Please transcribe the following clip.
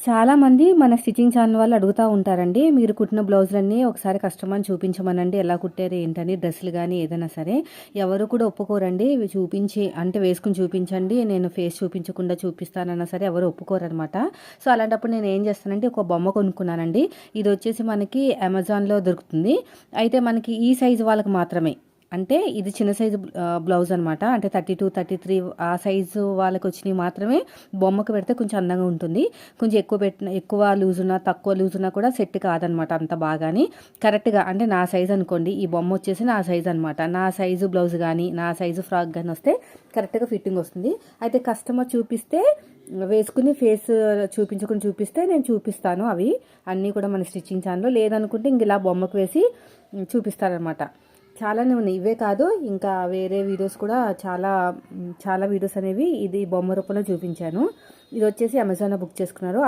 చాలామంది మన stitching channel వాళ్ళు అడుగుతూ ఉంటారండి, మీరు కుట్టిన బ్లౌజులన్నీ ఒకసారి కస్టమర్ని చూపించమనండి, ఎలా కుట్టారు ఏంటని, డ్రెస్సులు కానీ ఏదైనా సరే. ఎవరు కూడా ఒప్పుకోరండి ఇవి చూపించి, అంటే వేసుకుని చూపించండి, నేను ఫేస్ చూపించకుండా చూపిస్తానన్నా సరే ఎవరు ఒప్పుకోరనమాట. సో అలాంటప్పుడు నేను ఏం చేస్తానంటే ఒక బొమ్మ కొనుక్కున్నానండి. ఇది వచ్చేసి మనకి అమెజాన్లో దొరుకుతుంది. అయితే మనకి ఈ సైజు వాళ్ళకి మాత్రమే, అంటే ఇది చిన్న సైజు బ్లౌజ్ అనమాట. అంటే 32, 33 ఆ సైజు వాళ్ళకి వచ్చినవి మాత్రమే బొమ్మకు పెడితే కొంచెం అందంగా ఉంటుంది. కొంచెం ఎక్కువ లూజ్ ఉన్నా తక్కువ లూజ్ ఉన్నా కూడా సెట్ కాదనమాట అంత బాగాని. కరెక్ట్గా అంటే నా సైజు అనుకోండి, ఈ బొమ్మ వచ్చేసి నా సైజు అనమాట. నా సైజు బ్లౌజ్ కానీ నా సైజు ఫ్రాక్ కానీ వస్తే కరెక్ట్గా ఫిట్టింగ్ వస్తుంది. అయితే కస్టమర్ చూపిస్తే వేసుకుని ఫేస్ చూపిస్తే నేను చూపిస్తాను అవి అన్నీ కూడా మన స్టిచ్చింగ్ ఛానల్లో. లేదనుకుంటే ఇంక ఇలా బొమ్మకు వేసి చూపిస్తారనమాట. చాలానే ఉన్నాయి, ఇవే కాదు ఇంకా వేరే వీడియోస్ కూడా చాలా వీడియోస్ అనేవి ఇది బొమ్మ రూపంలో చూపించాను. ఇది వచ్చేసి అమెజాన్లో బుక్ చేసుకున్నారు.